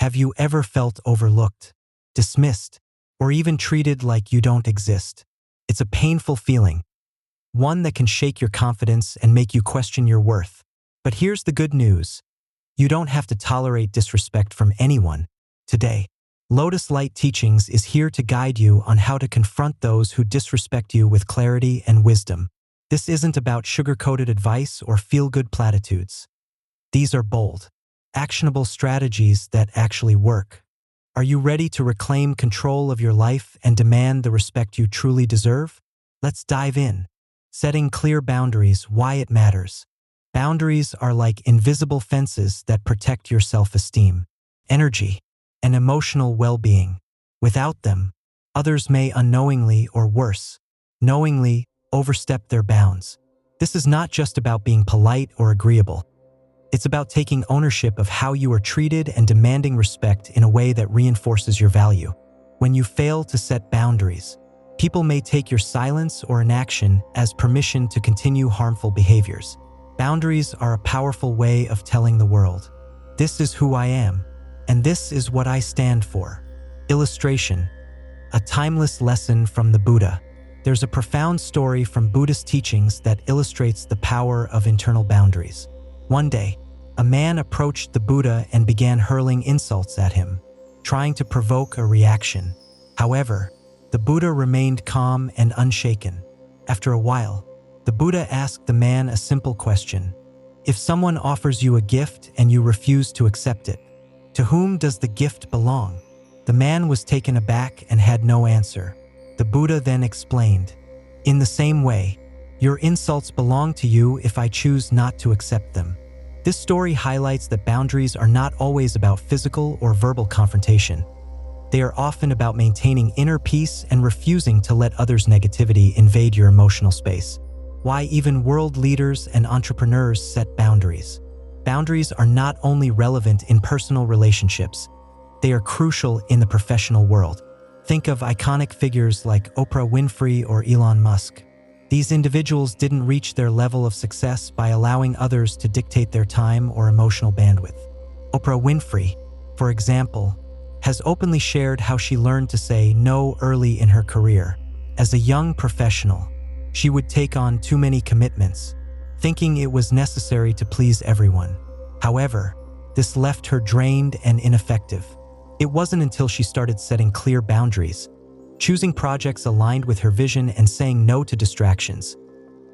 Have you ever felt overlooked, dismissed, or even treated like you don't exist? It's a painful feeling, one that can shake your confidence and make you question your worth. But here's the good news. You don't have to tolerate disrespect from anyone. Today, Lotus Light Teachings is here to guide you on how to confront those who disrespect you with clarity and wisdom. This isn't about sugar-coated advice or feel-good platitudes. These are bold, actionable strategies that actually work. Are you ready to reclaim control of your life and demand the respect you truly deserve? Let's dive in. Setting clear boundaries, why it matters. Boundaries are like invisible fences that protect your self-esteem, energy, and emotional well-being. Without them, others may unknowingly or worse, knowingly overstep their bounds. This is not just about being polite or agreeable. It's about taking ownership of how you are treated and demanding respect in a way that reinforces your value. When you fail to set boundaries, people may take your silence or inaction as permission to continue harmful behaviors. Boundaries are a powerful way of telling the world, "This is who I am, and this is what I stand for." Illustration: a timeless lesson from the Buddha. There's a profound story from Buddhist teachings that illustrates the power of internal boundaries. One day, a man approached the Buddha and began hurling insults at him, trying to provoke a reaction. However, the Buddha remained calm and unshaken. After a while, the Buddha asked the man a simple question. If someone offers you a gift and you refuse to accept it, to whom does the gift belong? The man was taken aback and had no answer. The Buddha then explained, "In the same way, your insults belong to you if I choose not to accept them." This story highlights that boundaries are not always about physical or verbal confrontation. They are often about maintaining inner peace and refusing to let others' negativity invade your emotional space. Why even world leaders and entrepreneurs set boundaries. Boundaries are not only relevant in personal relationships, they are crucial in the professional world. Think of iconic figures like Oprah Winfrey or Elon Musk. These individuals didn't reach their level of success by allowing others to dictate their time or emotional bandwidth. Oprah Winfrey, for example, has openly shared how she learned to say no early in her career. As a young professional, she would take on too many commitments, thinking it was necessary to please everyone. However, this left her drained and ineffective. It wasn't until she started setting clear boundaries, choosing projects aligned with her vision and saying no to distractions,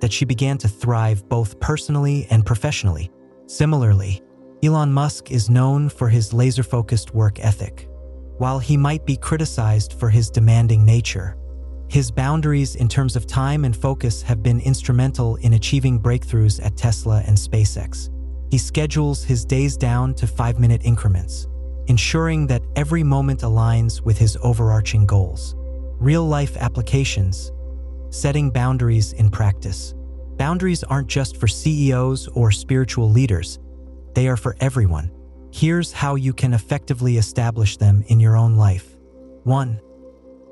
that she began to thrive both personally and professionally. Similarly, Elon Musk is known for his laser-focused work ethic. While he might be criticized for his demanding nature, his boundaries in terms of time and focus have been instrumental in achieving breakthroughs at Tesla and SpaceX. He schedules his days down to 5-minute increments, ensuring that every moment aligns with his overarching goals. Real-life applications. Setting boundaries in practice. Boundaries aren't just for CEOs or spiritual leaders. They are for everyone. Here's how you can effectively establish them in your own life. 1.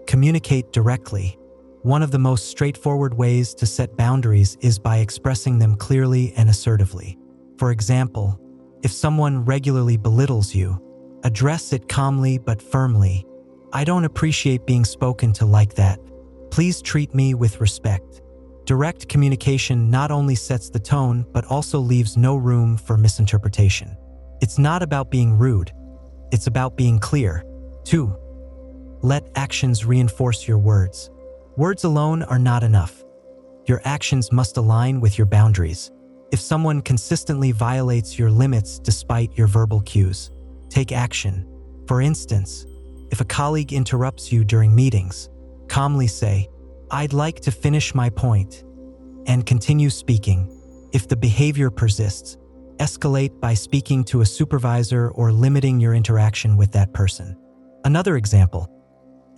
Communicate directly. One of the most straightforward ways to set boundaries is by expressing them clearly and assertively. For example, if someone regularly belittles you, address it calmly but firmly. "I don't appreciate being spoken to like that. Please treat me with respect." Direct communication not only sets the tone but also leaves no room for misinterpretation. It's not about being rude. It's about being clear. 2. Let actions reinforce your words. Words alone are not enough. Your actions must align with your boundaries. If someone consistently violates your limits despite your verbal cues, take action. For instance, if a colleague interrupts you during meetings, calmly say, "I'd like to finish my point," and continue speaking. If the behavior persists, escalate by speaking to a supervisor or limiting your interaction with that person. Another example.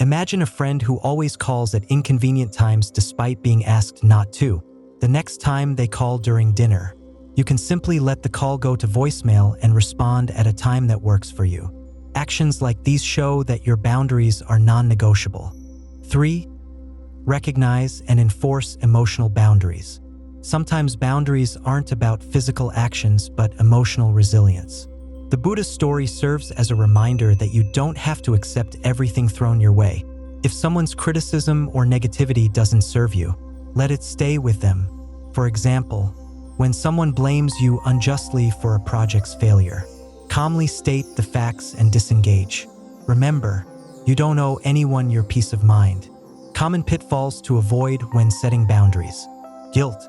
Imagine a friend who always calls at inconvenient times despite being asked not to. The next time they call during dinner, you can simply let the call go to voicemail and respond at a time that works for you. Actions like these show that your boundaries are non-negotiable. 3. Recognize and enforce emotional boundaries. Sometimes boundaries aren't about physical actions but emotional resilience. The The Buddha's story serves as a reminder that you don't have to accept everything thrown your way. If someone's criticism or negativity doesn't serve you, let it stay with them. For example, when someone blames you unjustly for a project's failure, calmly state the facts and disengage. Remember, you don't owe anyone your peace of mind. Common pitfalls to avoid when setting boundaries. Guilt.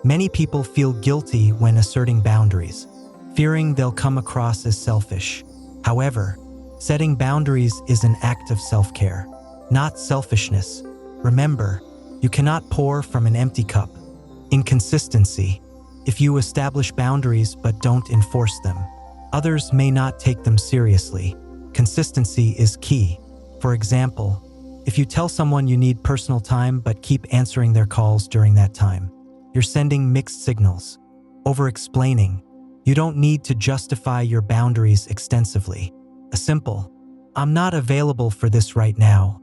Many people feel guilty when asserting boundaries, fearing they'll come across as selfish. However, setting boundaries is an act of self-care, not selfishness. Remember, you cannot pour from an empty cup. Inconsistency. If you establish boundaries but don't enforce them, others may not take them seriously. Consistency is key. For example, if you tell someone you need personal time but keep answering their calls during that time, you're sending mixed signals. Over-explaining. You don't need to justify your boundaries extensively. A simple, "I'm not available for this right now,"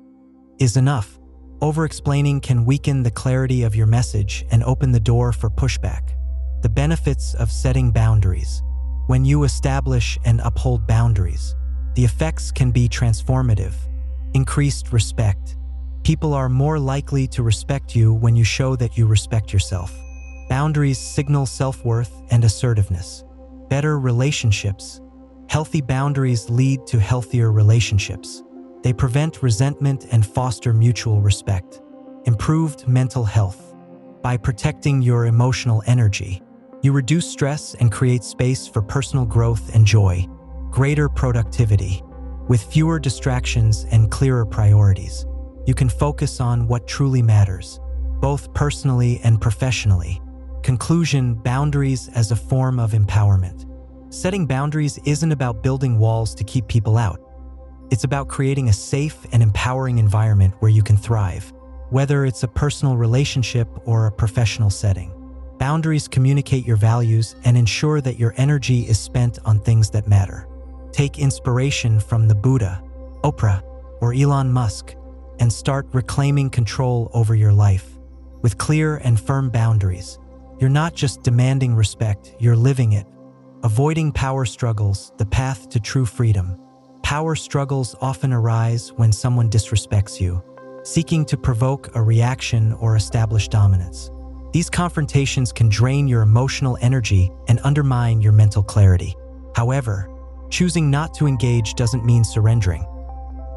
is enough. Over-explaining can weaken the clarity of your message and open the door for pushback. The benefits of setting boundaries. When you establish and uphold boundaries, the effects can be transformative. Increased respect. People are more likely to respect you when you show that you respect yourself. Boundaries signal self-worth and assertiveness. Better relationships. Healthy boundaries lead to healthier relationships. They prevent resentment and foster mutual respect. Improved mental health. By protecting your emotional energy, you reduce stress and create space for personal growth and joy. Greater productivity. With fewer distractions and clearer priorities, you can focus on what truly matters, both personally and professionally. Conclusion: boundaries as a form of empowerment. Setting boundaries isn't about building walls to keep people out. It's about creating a safe and empowering environment where you can thrive, whether it's a personal relationship or a professional setting. Boundaries communicate your values and ensure that your energy is spent on things that matter. Take inspiration from the Buddha, Oprah, or Elon Musk, and start reclaiming control over your life. With clear and firm boundaries, you're not just demanding respect, you're living it. Avoiding power struggles, the path to true freedom. Power struggles often arise when someone disrespects you, seeking to provoke a reaction or establish dominance. These confrontations can drain your emotional energy and undermine your mental clarity. However, choosing not to engage doesn't mean surrendering.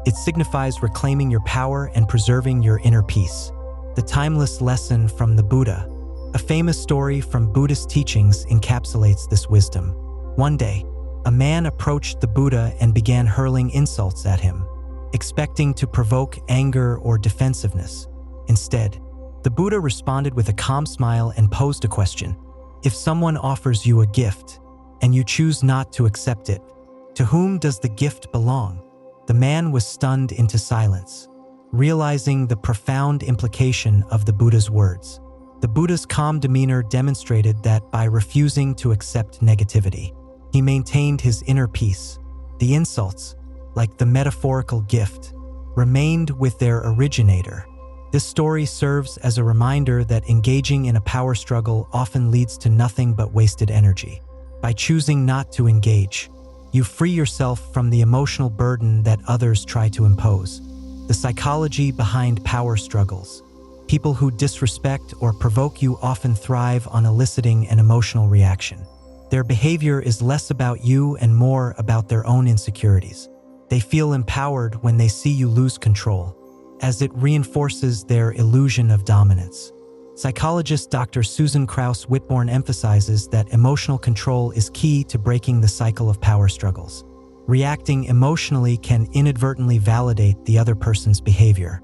It signifies reclaiming your power and preserving your inner peace. The timeless lesson from the Buddha. A famous story from Buddhist teachings encapsulates this wisdom. One day, a man approached the Buddha and began hurling insults at him, expecting to provoke anger or defensiveness. Instead, the Buddha responded with a calm smile and posed a question. If someone offers you a gift, and you choose not to accept it, to whom does the gift belong? The man was stunned into silence, realizing the profound implication of the Buddha's words. The Buddha's calm demeanor demonstrated that by refusing to accept negativity, he maintained his inner peace. The insults, like the metaphorical gift, remained with their originator. This story serves as a reminder that engaging in a power struggle often leads to nothing but wasted energy. By choosing not to engage, you free yourself from the emotional burden that others try to impose. The psychology behind power struggles. People who disrespect or provoke you often thrive on eliciting an emotional reaction. Their behavior is less about you and more about their own insecurities. They feel empowered when they see you lose control, as it reinforces their illusion of dominance. Psychologist Dr. Susan Krauss-Whitborn emphasizes that emotional control is key to breaking the cycle of power struggles. Reacting emotionally can inadvertently validate the other person's behavior,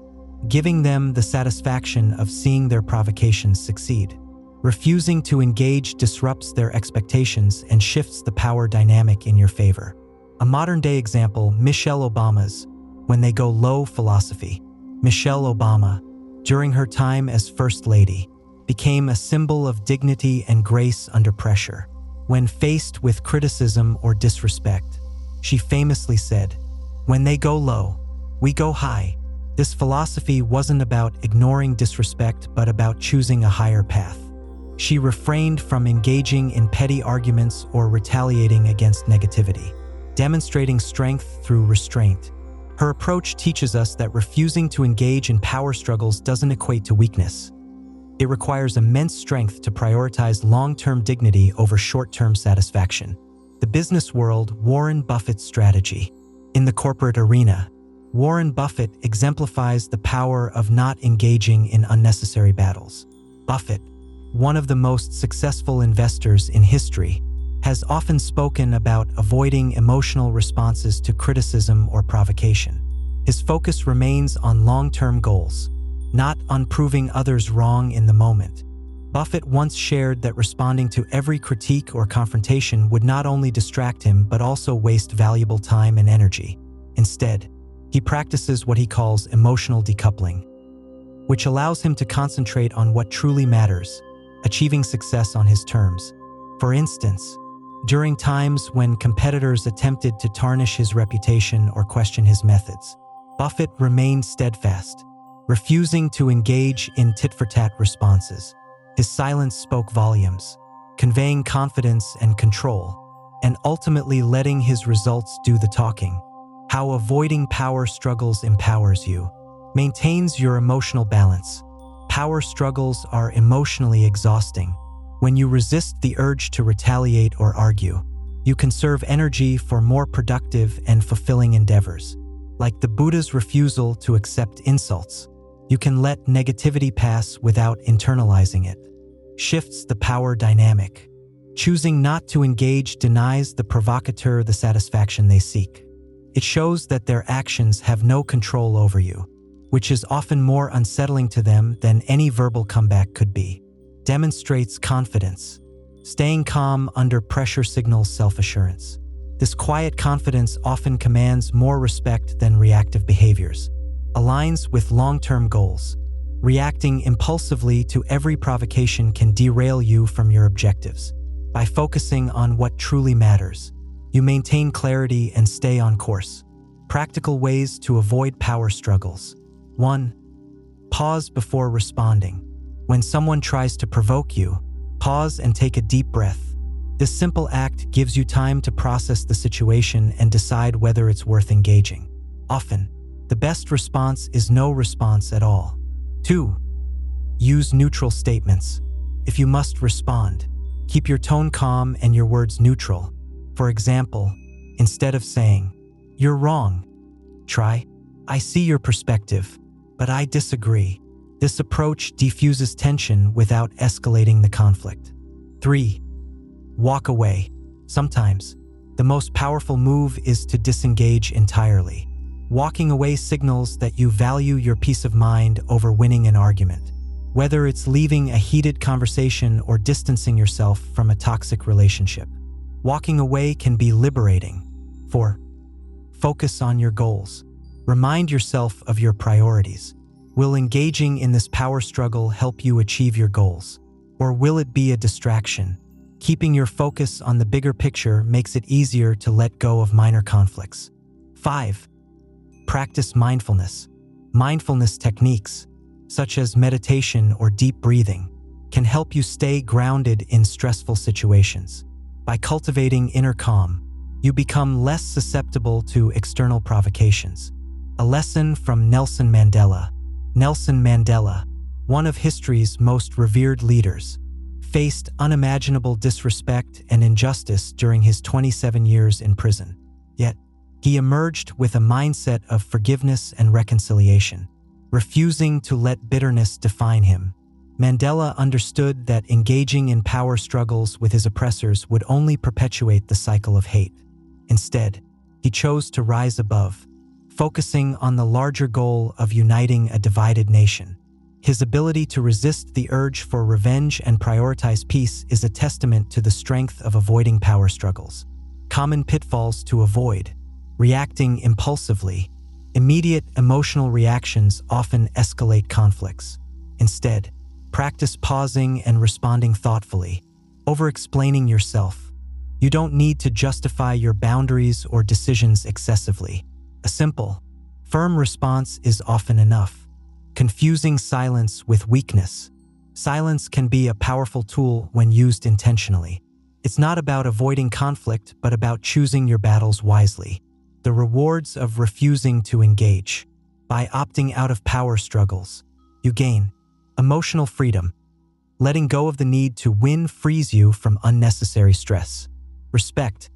giving them the satisfaction of seeing their provocations succeed. Refusing to engage disrupts their expectations and shifts the power dynamic in your favor. A modern-day example, Michelle Obama's "when they go low" philosophy. Michelle Obama, during her time as First Lady, became a symbol of dignity and grace under pressure. When faced with criticism or disrespect, she famously said, "When they go low, we go high." This philosophy wasn't about ignoring disrespect, but about choosing a higher path. She refrained from engaging in petty arguments or retaliating against negativity. demonstrating strength through restraint. Her approach teaches us that refusing to engage in power struggles doesn't equate to weakness. It requires immense strength to prioritize long-term dignity over short-term satisfaction. The business world, Warren Buffett's strategy. In the corporate arena, Warren Buffett exemplifies the power of not engaging in unnecessary battles. Buffett, one of the most successful investors in history, has often spoken about avoiding emotional responses to criticism or provocation. His focus remains on long-term goals, not on proving others wrong in the moment. Buffett once shared that responding to every critique or confrontation would not only distract him but also waste valuable time and energy. Instead, he practices what he calls emotional decoupling, which allows him to concentrate on what truly matters, achieving success on his terms. For instance, during times when competitors attempted to tarnish his reputation or question his methods, Buffett remained steadfast, refusing to engage in tit-for-tat responses. His silence spoke volumes, conveying confidence and control, and ultimately letting his results do the talking. How avoiding power struggles empowers you. Maintains your emotional balance. Power struggles are emotionally exhausting. When you resist the urge to retaliate or argue, you conserve energy for more productive and fulfilling endeavors. Like the Buddha's refusal to accept insults, you can let negativity pass without internalizing it. Shifts the power dynamic. Choosing not to engage denies the provocateur the satisfaction they seek. It shows that their actions have no control over you, which is often more unsettling to them than any verbal comeback could be. Demonstrates confidence. Staying calm under pressure signals self-assurance. This quiet confidence often commands more respect than reactive behaviors. Aligns with long-term goals. Reacting impulsively to every provocation can derail you from your objectives. By focusing on what truly matters, you maintain clarity and stay on course. Practical ways to avoid power struggles. 1. Pause before responding. When someone tries to provoke you, pause and take a deep breath. This simple act gives you time to process the situation and decide whether it's worth engaging. Often, the best response is no response at all. 2. Use neutral statements. If you must respond, keep your tone calm and your words neutral. For example, instead of saying, "You're wrong," try, "I see your perspective, but I disagree." This approach diffuses tension without escalating the conflict. 3. Walk away. Sometimes, the most powerful move is to disengage entirely. Walking away signals that you value your peace of mind over winning an argument. Whether it's leaving a heated conversation or distancing yourself from a toxic relationship, walking away can be liberating. 4. Focus on your goals. Remind yourself of your priorities. Will engaging in this power struggle help you achieve your goals? Or will it be a distraction? Keeping your focus on the bigger picture makes it easier to let go of minor conflicts. 5. Practice mindfulness. Mindfulness techniques, such as meditation or deep breathing, can help you stay grounded in stressful situations. By cultivating inner calm, you become less susceptible to external provocations. A lesson from Nelson Mandela. Nelson Mandela, one of history's most revered leaders, faced unimaginable disrespect and injustice during his 27 years in prison. Yet, he emerged with a mindset of forgiveness and reconciliation, refusing to let bitterness define him. Mandela understood that engaging in power struggles with his oppressors would only perpetuate the cycle of hate. Instead, he chose to rise above, focusing on the larger goal of uniting a divided nation. His ability to resist the urge for revenge and prioritize peace is a testament to the strength of avoiding power struggles. Common pitfalls to avoid. Reacting impulsively. Immediate emotional reactions often escalate conflicts. Instead, practice pausing and responding thoughtfully. Over-explaining yourself. You don't need to justify your boundaries or decisions excessively. A simple, firm response is often enough. Confusing silence with weakness. Silence can be a powerful tool when used intentionally. It's not about avoiding conflict, but about choosing your battles wisely. The rewards of refusing to engage. By opting out of power struggles, you gain emotional freedom. Letting go of the need to win frees you from unnecessary stress. Respect.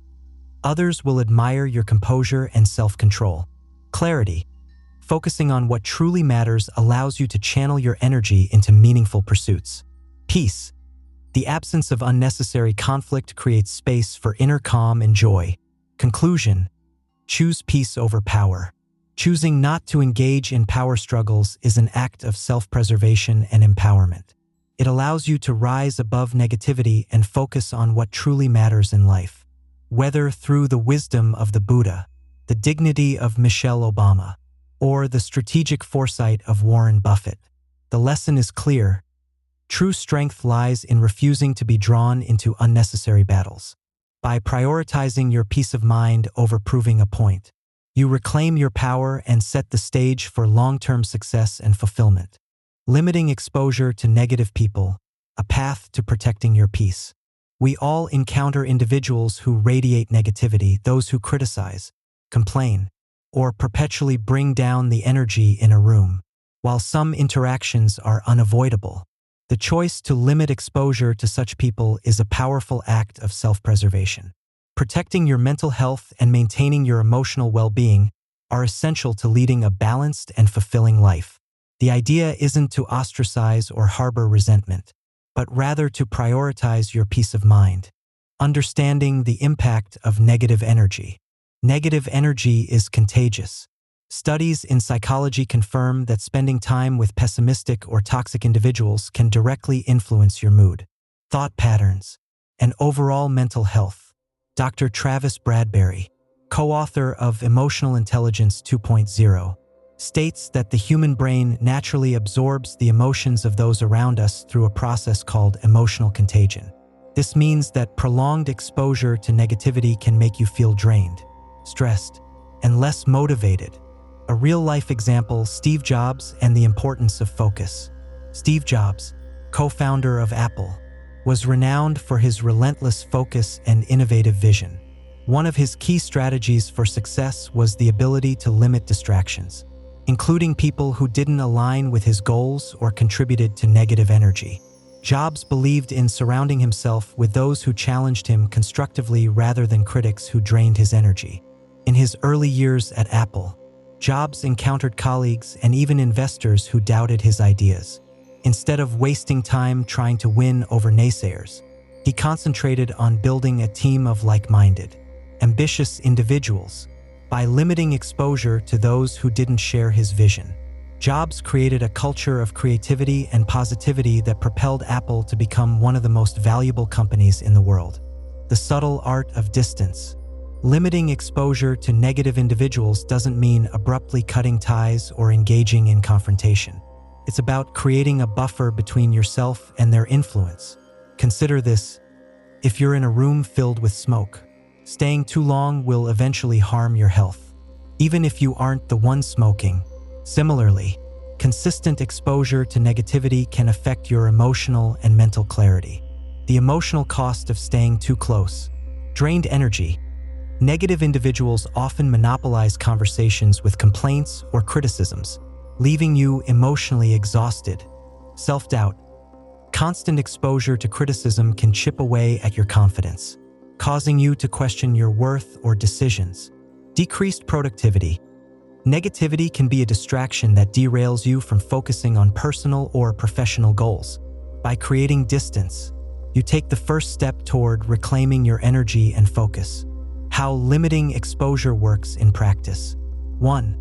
Others will admire your composure and self-control. Clarity. Focusing on what truly matters allows you to channel your energy into meaningful pursuits. Peace. The absence of unnecessary conflict creates space for inner calm and joy. Conclusion. Choose peace over power. Choosing not to engage in power struggles is an act of self-preservation and empowerment. It allows you to rise above negativity and focus on what truly matters in life. Whether through the wisdom of the Buddha, the dignity of Michelle Obama, or the strategic foresight of Warren Buffett, the lesson is clear. True strength lies in refusing to be drawn into unnecessary battles. By prioritizing your peace of mind over proving a point, you reclaim your power and set the stage for long-term success and fulfillment. Limiting exposure to negative people, a path to protecting your peace. We all encounter individuals who radiate negativity, those who criticize, complain, or perpetually bring down the energy in a room. While some interactions are unavoidable, the choice to limit exposure to such people is a powerful act of self-preservation. Protecting your mental health and maintaining your emotional well-being are essential to leading a balanced and fulfilling life. The idea isn't to ostracize or harbor resentment, but rather to prioritize your peace of mind. Understanding the impact of negative energy. Negative energy is contagious. Studies in psychology confirm that spending time with pessimistic or toxic individuals can directly influence your mood, thought patterns, and overall mental health. Dr. Travis Bradberry, co-author of Emotional Intelligence 2.0, states that the human brain naturally absorbs the emotions of those around us through a process called emotional contagion. This means that prolonged exposure to negativity can make you feel drained, stressed, and less motivated. A real-life example, Steve Jobs and the importance of focus. Steve Jobs, co-founder of Apple, was renowned for his relentless focus and innovative vision. One of his key strategies for success was the ability to limit distractions, including people who didn't align with his goals or contributed to negative energy. Jobs believed in surrounding himself with those who challenged him constructively rather than critics who drained his energy. In his early years at Apple, Jobs encountered colleagues and even investors who doubted his ideas. Instead of wasting time trying to win over naysayers, he concentrated on building a team of like-minded, ambitious individuals. By limiting exposure to those who didn't share his vision, Jobs created a culture of creativity and positivity that propelled Apple to become one of the most valuable companies in the world. The subtle art of distance. Limiting exposure to negative individuals doesn't mean abruptly cutting ties or engaging in confrontation. It's about creating a buffer between yourself and their influence. Consider this: if you're in a room filled with smoke, staying too long will eventually harm your health, even if you aren't the one smoking. Similarly, consistent exposure to negativity can affect your emotional and mental clarity. The emotional cost of staying too close. Drained energy. Negative individuals often monopolize conversations with complaints or criticisms, leaving you emotionally exhausted. Self-doubt. Constant exposure to criticism can chip away at your confidence, causing you to question your worth or decisions. Decreased productivity. Negativity can be a distraction that derails you from focusing on personal or professional goals. By creating distance, you take the first step toward reclaiming your energy and focus. How limiting exposure works in practice. 1.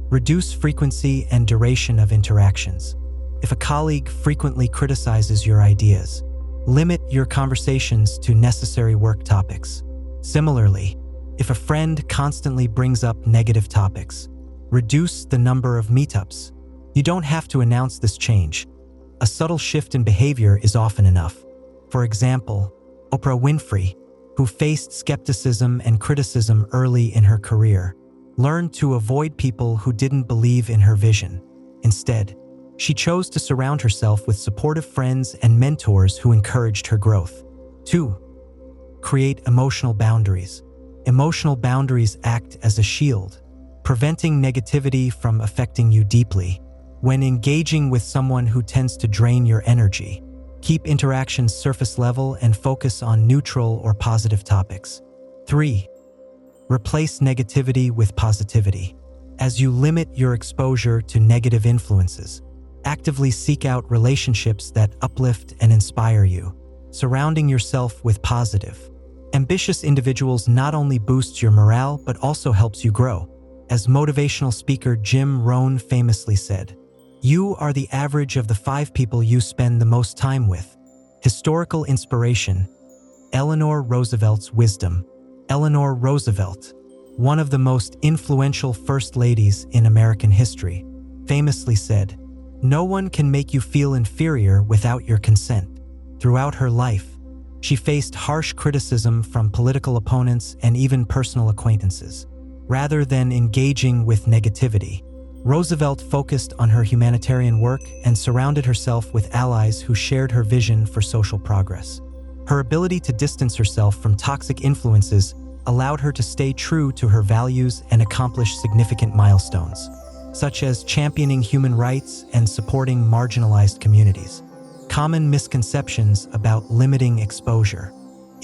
Reduce frequency and duration of interactions. If a colleague frequently criticizes your ideas, limit your conversations to necessary work topics. Similarly, if a friend constantly brings up negative topics, reduce the number of meetups. You don't have to announce this change. A subtle shift in behavior is often enough. For example, Oprah Winfrey, who faced skepticism and criticism early in her career, learned to avoid people who didn't believe in her vision. Instead, she chose to surround herself with supportive friends and mentors who encouraged her growth. 2. Create emotional boundaries. Emotional boundaries act as a shield, preventing negativity from affecting you deeply. When engaging with someone who tends to drain your energy, keep interactions surface level and focus on neutral or positive topics. 3. Replace negativity with positivity. As you limit your exposure to negative influences, actively seek out relationships that uplift and inspire you. Surrounding yourself with positive, ambitious individuals not only boosts your morale but also helps you grow. As motivational speaker Jim Rohn famously said, "You are the average of the 5 people you spend the most time with." Historical inspiration. Eleanor Roosevelt's wisdom. Eleanor Roosevelt, one of the most influential first ladies in American history, famously said, "No one can make you feel inferior without your consent." Throughout her life, she faced harsh criticism from political opponents and even personal acquaintances. Rather than engaging with negativity, Roosevelt focused on her humanitarian work and surrounded herself with allies who shared her vision for social progress. Her ability to distance herself from toxic influences allowed her to stay true to her values and accomplish significant milestones, such as championing human rights and supporting marginalized communities. Common misconceptions about limiting exposure.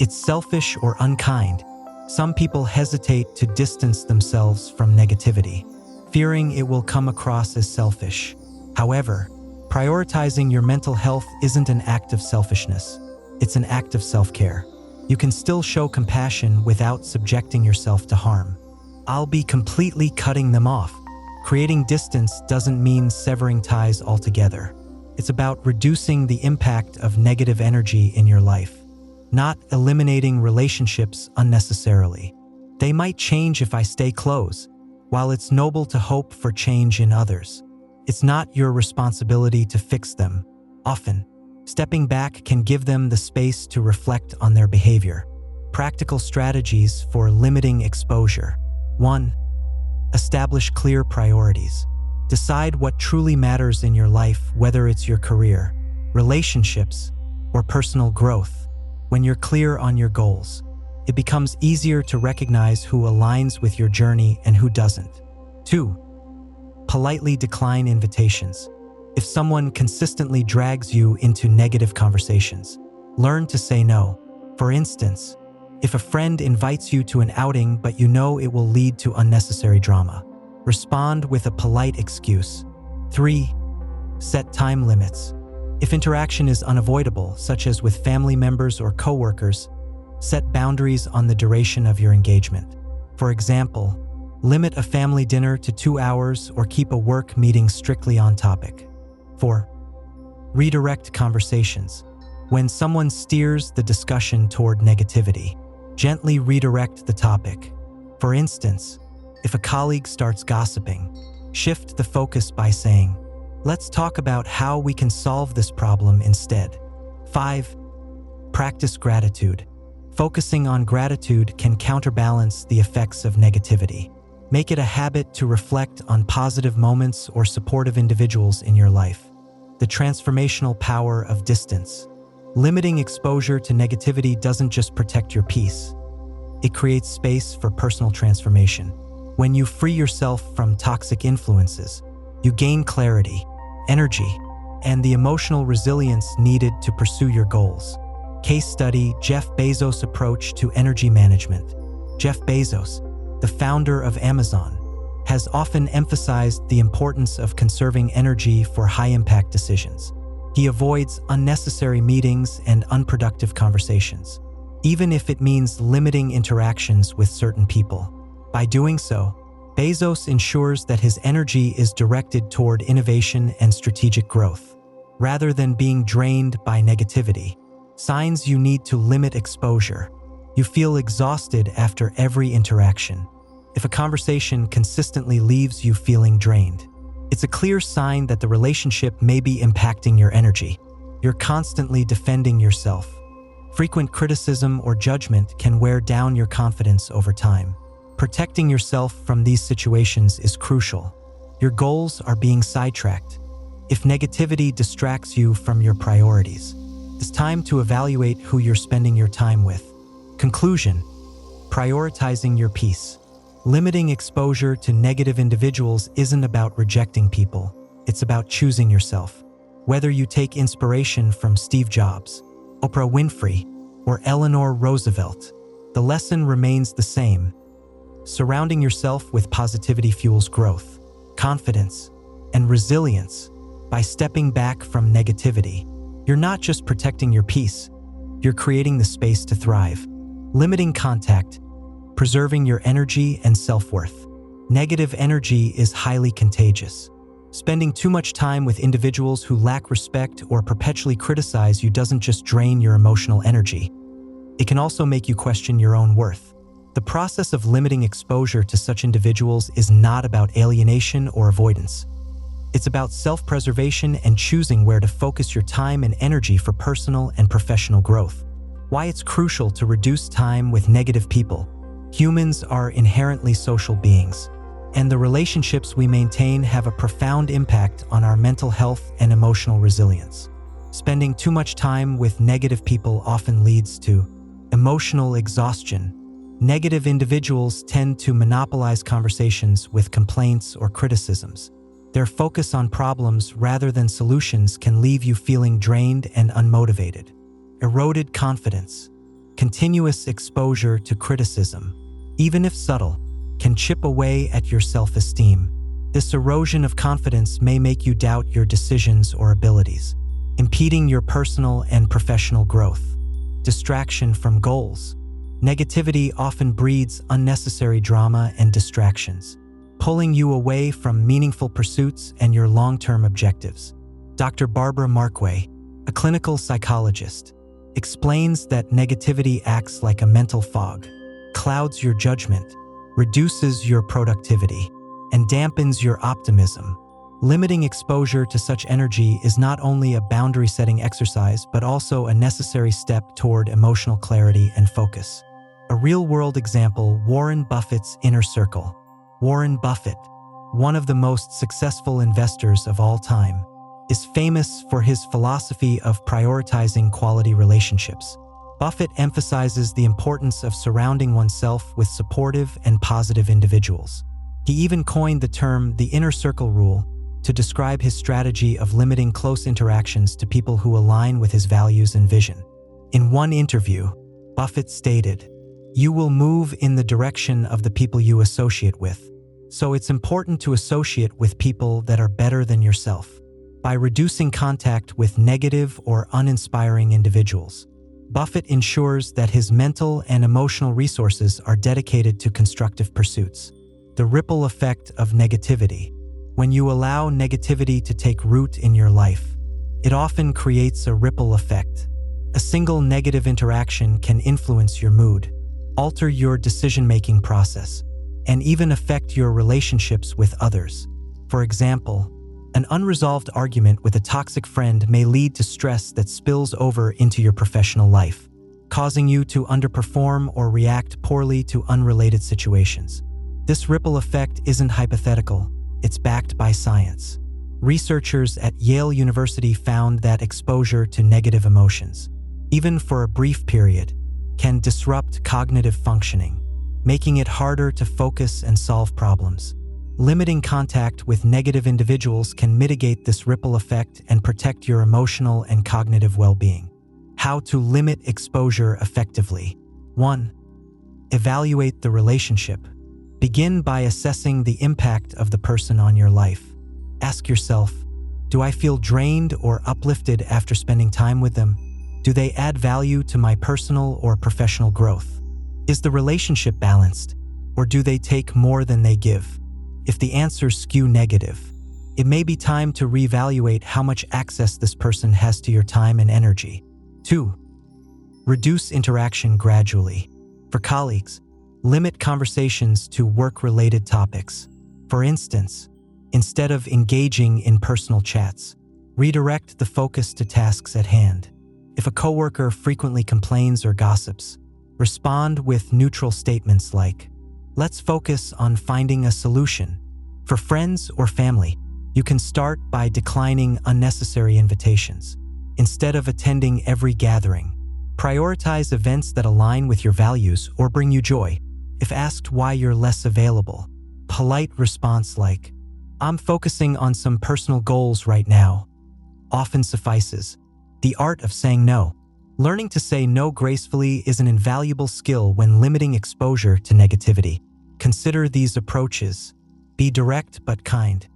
It's selfish or unkind. Some people hesitate to distance themselves from negativity, fearing it will come across as selfish. However, prioritizing your mental health isn't an act of selfishness. It's an act of self-care. You can still show compassion without subjecting yourself to harm. I'll be completely cutting them off. Creating distance doesn't mean severing ties altogether. It's about reducing the impact of negative energy in your life, not eliminating relationships unnecessarily. They might change if I stay close. While it's noble to hope for change in others, it's not your responsibility to fix them. Often, stepping back can give them the space to reflect on their behavior. Practical strategies for limiting exposure. 1. Establish clear priorities. Decide what truly matters in your life, whether it's your career, relationships, or personal growth. When you're clear on your goals, it becomes easier to recognize who aligns with your journey and who doesn't. 2. Politely decline invitations. If someone consistently drags you into negative conversations, learn to say no. For instance, if a friend invites you to an outing but you know it will lead to unnecessary drama, respond with a polite excuse. 3. Set time limits. If interaction is unavoidable, such as with family members or coworkers, set boundaries on the duration of your engagement. For example, limit a family dinner to 2 hours or keep a work meeting strictly on topic. 4. Redirect conversations. When someone steers the discussion toward negativity, gently redirect the topic. For instance, if a colleague starts gossiping, shift the focus by saying, "Let's talk about how we can solve this problem instead." 5. Practice gratitude. Focusing on gratitude can counterbalance the effects of negativity. Make it a habit to reflect on positive moments or supportive individuals in your life. The transformational power of distance. Limiting exposure to negativity doesn't just protect your peace. It creates space for personal transformation. When you free yourself from toxic influences, you gain clarity, energy, and the emotional resilience needed to pursue your goals. Case study: Jeff Bezos' approach to energy management. Jeff Bezos, the founder of Amazon, has often emphasized the importance of conserving energy for high-impact decisions. He avoids unnecessary meetings and unproductive conversations, even if it means limiting interactions with certain people. By doing so, Bezos ensures that his energy is directed toward innovation and strategic growth, rather than being drained by negativity. Signs you need to limit exposure. You feel exhausted after every interaction. If a conversation consistently leaves you feeling drained, it's a clear sign that the relationship may be impacting your energy. You're constantly defending yourself. Frequent criticism or judgment can wear down your confidence over time. Protecting yourself from these situations is crucial. Your goals are being sidetracked. If negativity distracts you from your priorities, it's time to evaluate who you're spending your time with. Conclusion: prioritizing your peace. Limiting exposure to negative individuals isn't about rejecting people. It's about choosing yourself. Whether you take inspiration from Steve Jobs, Oprah Winfrey, or Eleanor Roosevelt, the lesson remains the same. Surrounding yourself with positivity fuels growth, confidence, and resilience. By stepping back from negativity, you're not just protecting your peace, you're creating the space to thrive. Limiting contact, preserving your energy and self-worth. Negative energy is highly contagious. Spending too much time with individuals who lack respect or perpetually criticize you doesn't just drain your emotional energy. It can also make you question your own worth. The process of limiting exposure to such individuals is not about alienation or avoidance. It's about self-preservation and choosing where to focus your time and energy for personal and professional growth. Why it's crucial to reduce time with negative people. Humans are inherently social beings, and the relationships we maintain have a profound impact on our mental health and emotional resilience. Spending too much time with negative people often leads to emotional exhaustion. Negative individuals tend to monopolize conversations with complaints or criticisms. Their focus on problems rather than solutions can leave you feeling drained and unmotivated. Eroded confidence. Continuous exposure to criticism, even if subtle, can chip away at your self-esteem. This erosion of confidence may make you doubt your decisions or abilities, impeding your personal and professional growth. Distraction from goals. Negativity often breeds unnecessary drama and distractions, pulling you away from meaningful pursuits and your long-term objectives. Dr. Barbara Markway, a clinical psychologist, explains that negativity acts like a mental fog, clouds your judgment, reduces your productivity, and dampens your optimism. Limiting exposure to such energy is not only a boundary-setting exercise, but also a necessary step toward emotional clarity and focus. A real-world example: Warren Buffett's inner circle. Warren Buffett, one of the most successful investors of all time, is famous for his philosophy of prioritizing quality relationships. Buffett emphasizes the importance of surrounding oneself with supportive and positive individuals. He even coined the term the inner circle rule to describe his strategy of limiting close interactions to people who align with his values and vision. In one interview, Buffett stated, "You will move in the direction of the people you associate with, so it's important to associate with people that are better than yourself." By reducing contact with negative or uninspiring individuals, Buffett ensures that his mental and emotional resources are dedicated to constructive pursuits. The ripple effect of negativity. When you allow negativity to take root in your life, it often creates a ripple effect. A single negative interaction can influence your mood, alter your decision-making process, and even affect your relationships with others. For example, an unresolved argument with a toxic friend may lead to stress that spills over into your professional life, causing you to underperform or react poorly to unrelated situations. This ripple effect isn't hypothetical, it's backed by science. Researchers at Yale University found that exposure to negative emotions, even for a brief period, can disrupt cognitive functioning, making it harder to focus and solve problems. Limiting contact with negative individuals can mitigate this ripple effect and protect your emotional and cognitive well-being. How to limit exposure effectively. 1. Evaluate the relationship. Begin by assessing the impact of the person on your life. Ask yourself, do I feel drained or uplifted after spending time with them? Do they add value to my personal or professional growth? Is the relationship balanced, or do they take more than they give? If the answers skew negative, it may be time to reevaluate how much access this person has to your time and energy. 2. Reduce interaction gradually. For colleagues, limit conversations to work-related topics. For instance, instead of engaging in personal chats, redirect the focus to tasks at hand. If a coworker frequently complains or gossips, respond with neutral statements like, "Let's focus on finding a solution." For friends or family, you can start by declining unnecessary invitations. Instead of attending every gathering, Prioritize events that align with your values or bring you joy. If asked why you're less available, polite response like, "I'm focusing on some personal goals right now," often suffices. The art of saying no. Learning to say no gracefully is an invaluable skill when limiting exposure to negativity. Consider these approaches. Be direct but kind.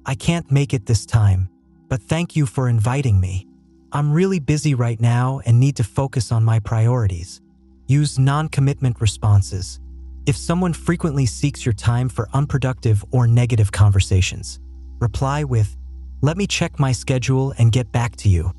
"I can't make it this time, but thank you for inviting me. I'm really busy right now and need to focus on my priorities." Use non-commitment responses. If someone frequently seeks your time for unproductive or negative conversations, reply with, "Let me check my schedule and get back to you."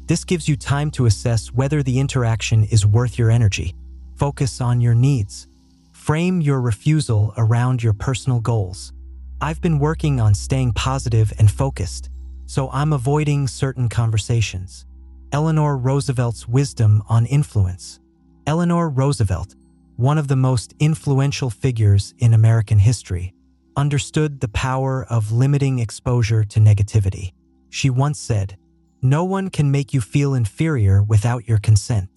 This gives you time to assess whether the interaction is worth your energy. Focus on your needs. Frame your refusal around your personal goals. "I've been working on staying positive and focused, so I'm avoiding certain conversations." Eleanor Roosevelt's wisdom on influence. Eleanor Roosevelt, one of the most influential figures in American history, understood the power of limiting exposure to negativity. She once said, "No one can make you feel inferior without your consent."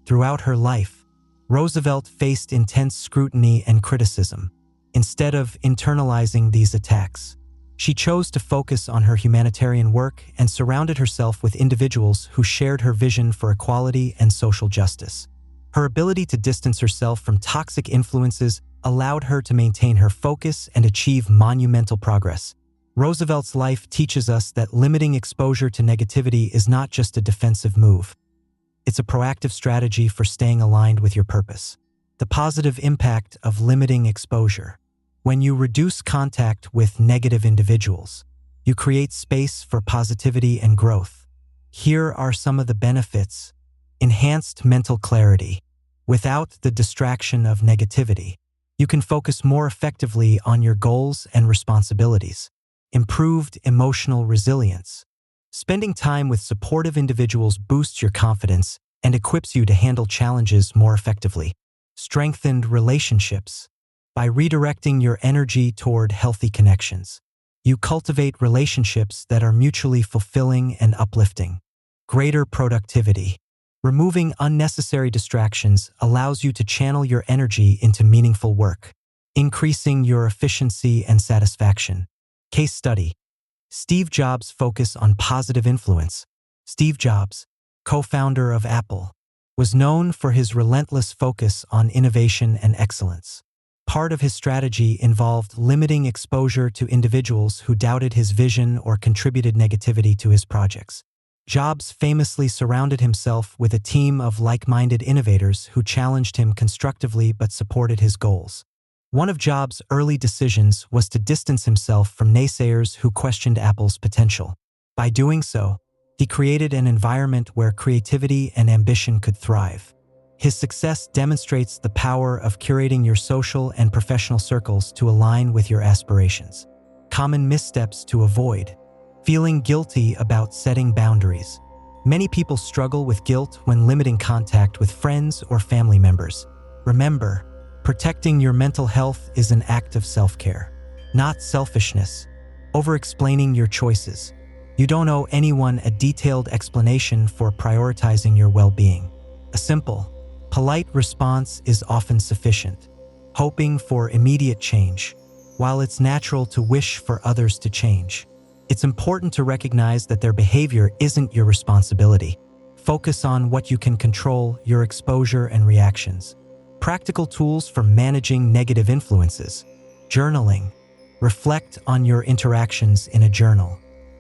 Throughout her life, Roosevelt faced intense scrutiny and criticism. Instead of internalizing these attacks, she chose to focus on her humanitarian work and surrounded herself with individuals who shared her vision for equality and social justice. Her ability to distance herself from toxic influences allowed her to maintain her focus and achieve monumental progress. Roosevelt's life teaches us that limiting exposure to negativity is not just a defensive move. It's a proactive strategy for staying aligned with your purpose. The positive impact of limiting exposure. When you reduce contact with negative individuals, you create space for positivity and growth. Here are some of the benefits. Enhanced mental clarity. Without the distraction of negativity, you can focus more effectively on your goals and responsibilities. Improved emotional resilience. Spending time with supportive individuals boosts your confidence and equips you to handle challenges more effectively. Strengthened relationships. By redirecting your energy toward healthy connections, you cultivate relationships that are mutually fulfilling and uplifting. Greater productivity. Removing unnecessary distractions allows you to channel your energy into meaningful work, increasing your efficiency and satisfaction. Case study. Steve Jobs' focus on positive influence. Steve Jobs, co-founder of Apple, was known for his relentless focus on innovation and excellence. Part of his strategy involved limiting exposure to individuals who doubted his vision or contributed negativity to his projects. Jobs famously surrounded himself with a team of like-minded innovators who challenged him constructively but supported his goals. One of Jobs' early decisions was to distance himself from naysayers who questioned Apple's potential. By doing so, he created an environment where creativity and ambition could thrive. His success demonstrates the power of curating your social and professional circles to align with your aspirations. Common missteps to avoid. Feeling guilty about setting boundaries. Many people struggle with guilt when limiting contact with friends or family members. Remember, protecting your mental health is an act of self-care, not selfishness. Over-explaining your choices. You don't owe anyone a detailed explanation for prioritizing your well-being. A simple, polite response is often sufficient. Hoping for immediate change. While it's natural to wish for others to change, it's important to recognize that their behavior isn't your responsibility. Focus on what you can control, your exposure and reactions. Practical tools for managing negative influences. Journaling. Reflect on your interactions in a journal.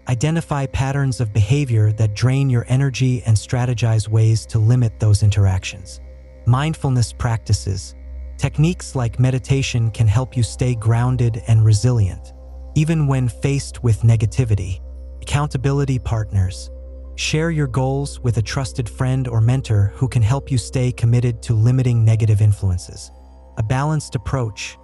Identify patterns of behavior that drain your energy and strategize ways to limit those interactions. Mindfulness practices. Techniques like meditation can help you stay grounded and resilient, even when faced with negativity. Accountability partners. Share your goals with a trusted friend or mentor who can help you stay committed to limiting negative influences. A balanced approach.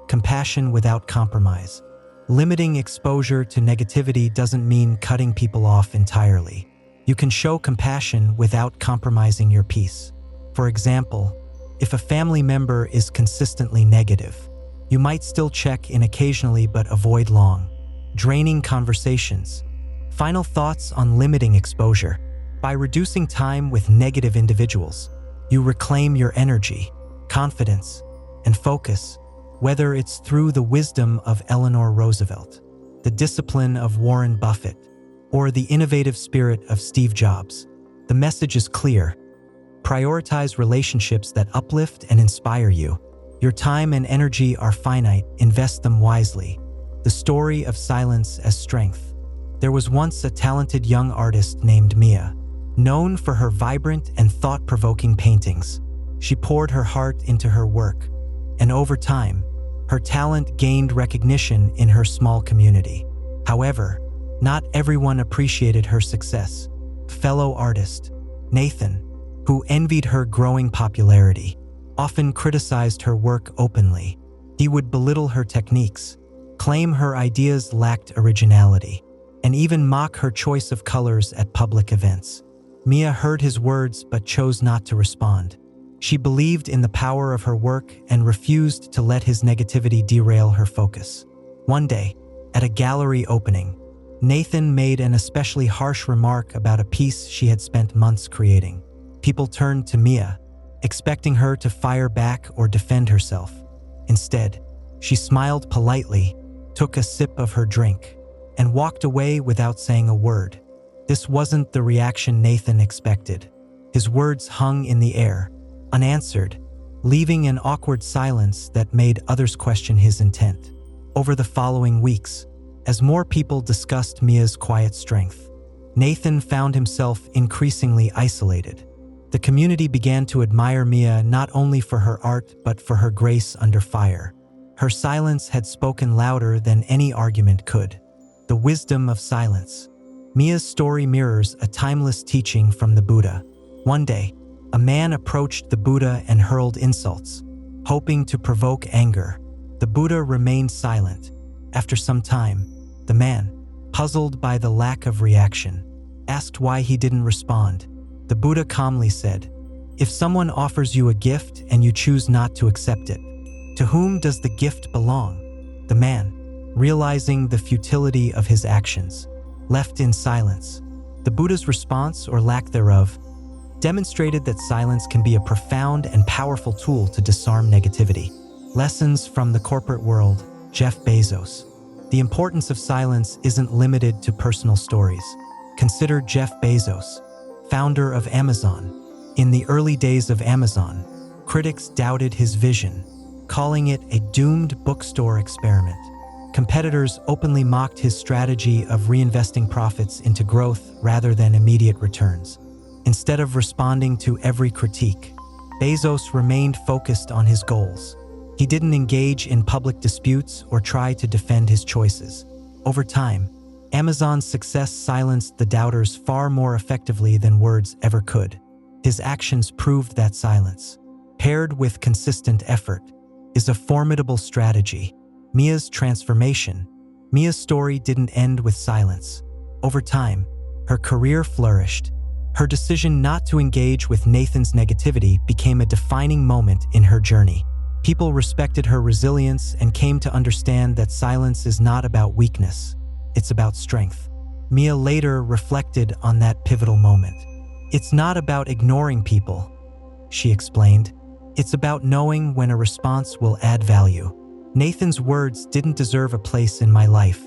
Compassion without compromise. Limiting exposure to negativity doesn't mean cutting people off entirely. You can show compassion without compromising your peace. For example, if a family member is consistently negative, you might still check in occasionally but avoid long, draining conversations. Final thoughts on limiting exposure. By reducing time with negative individuals, You reclaim your energy, confidence, and focus, whether it's through the wisdom of Eleanor Roosevelt, the discipline of Warren Buffett, or the innovative spirit of Steve Jobs. The message is clear. Prioritize relationships that uplift and inspire you. Your time and energy are finite, invest them wisely. The story of silence as strength. There was once a talented young artist named Mia, known for her vibrant and thought-provoking paintings. She poured her heart into her work, and over time, her talent gained recognition in her small community. However, not everyone appreciated her success. Fellow artist, Nathan, who envied her growing popularity, often criticized her work openly. He would belittle her techniques, claim her ideas lacked originality, and even mock her choice of colors at public events. Mia heard his words but chose not to respond. She believed in the power of her work and refused to let his negativity derail her focus. One day, at a gallery opening, Nathan made an especially harsh remark about a piece she had spent months creating. People turned to Mia, expecting her to fire back or defend herself. Instead, she smiled politely, took a sip of her drink, and walked away without saying a word. This wasn't the reaction Nathan expected. His words hung in the air, unanswered, leaving an awkward silence that made others question his intent. Over the following weeks, as more people discussed Mia's quiet strength, Nathan found himself increasingly isolated. The community began to admire Mia not only for her art but for her grace under fire. Her silence had spoken louder than any argument could. The wisdom of silence. Mia's story mirrors a timeless teaching from the Buddha. One day, a man approached the Buddha and hurled insults, hoping to provoke anger. The Buddha remained silent. After some time, the man, puzzled by the lack of reaction, asked why he didn't respond. The Buddha calmly said, "If someone offers you a gift and you choose not to accept it, to whom does the gift belong?" The man, realizing the futility of his actions, left in silence. The Buddha's response, or lack thereof, demonstrated that silence can be a profound and powerful tool to disarm negativity. Lessons from the corporate world. Jeff Bezos. The importance of silence isn't limited to personal stories. Consider Jeff Bezos, founder of Amazon. In the early days of Amazon, critics doubted his vision, calling it a doomed bookstore experiment. Competitors openly mocked his strategy of reinvesting profits into growth rather than immediate returns. Instead of responding to every critique, Bezos remained focused on his goals. He didn't engage in public disputes or try to defend his choices. Over time, Amazon's success silenced the doubters far more effectively than words ever could. His actions proved that silence, paired with consistent effort, is a formidable strategy. Mia's transformation. Mia's story didn't end with silence. Over time, her career flourished. Her decision not to engage with Nathan's negativity became a defining moment in her journey. People respected her resilience and came to understand that silence is not about weakness, it's about strength. Mia later reflected on that pivotal moment. "It's not about ignoring people," she explained. "It's about knowing when a response will add value. Nathan's words didn't deserve a place in my life,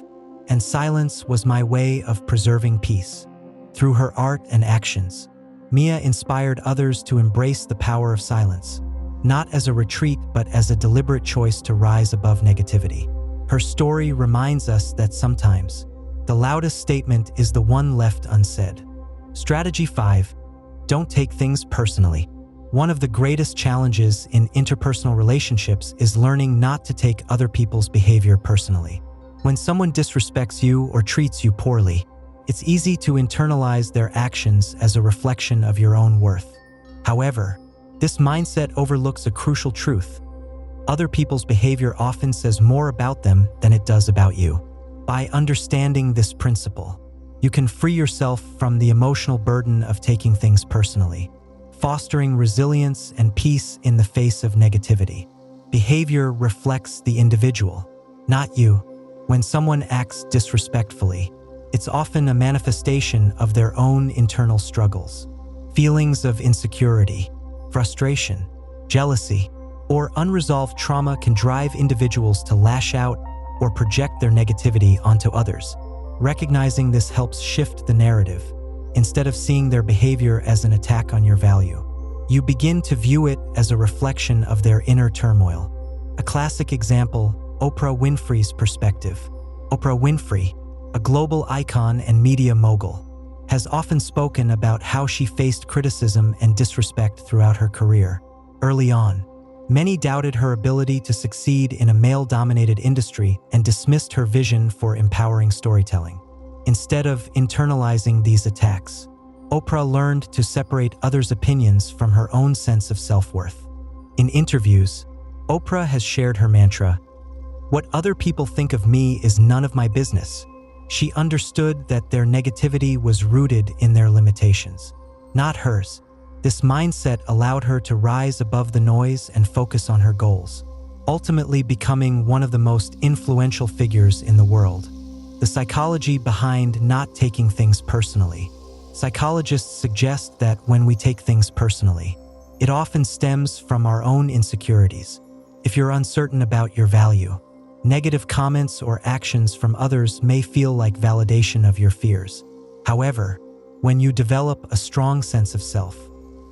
and silence was my way of preserving peace." Through her art and actions, Mia inspired others to embrace the power of silence, not as a retreat but as a deliberate choice to rise above negativity. Her story reminds us that sometimes the loudest statement is the one left unsaid. Strategy 5. Don't take things personally. One of the greatest challenges in interpersonal relationships is learning not to take other people's behavior personally. When someone disrespects you or treats you poorly, it's easy to internalize their actions as a reflection of your own worth. However, this mindset overlooks a crucial truth. Other people's behavior often says more about them than it does about you. By understanding this principle, you can free yourself from the emotional burden of taking things personally, fostering resilience and peace in the face of negativity. Behavior reflects the individual, not you. When someone acts disrespectfully, it's often a manifestation of their own internal struggles. Feelings of insecurity. frustration, jealousy, or unresolved trauma can drive individuals to lash out or project their negativity onto others. Recognizing this helps shift the narrative. Instead of seeing their behavior as an attack on your value, you begin to view it as a reflection of their inner turmoil. A classic example, Oprah Winfrey's perspective. Oprah Winfrey, a global icon and media mogul, has often spoken about how she faced criticism and disrespect throughout her career. Early on, many doubted her ability to succeed in a male-dominated industry and dismissed her vision for empowering storytelling. Instead of internalizing these attacks, Oprah learned to separate others' opinions from her own sense of self-worth. In interviews, Oprah has shared her mantra, "What other people think of me is none of my business." She understood that their negativity was rooted in their limitations, not hers. This mindset allowed her to rise above the noise and focus on her goals, ultimately becoming one of the most influential figures in the world. The psychology behind not taking things personally. Psychologists suggest that when we take things personally, it often stems from our own insecurities. If you're uncertain about your value, negative comments or actions from others may feel like validation of your fears. However, when you develop a strong sense of self,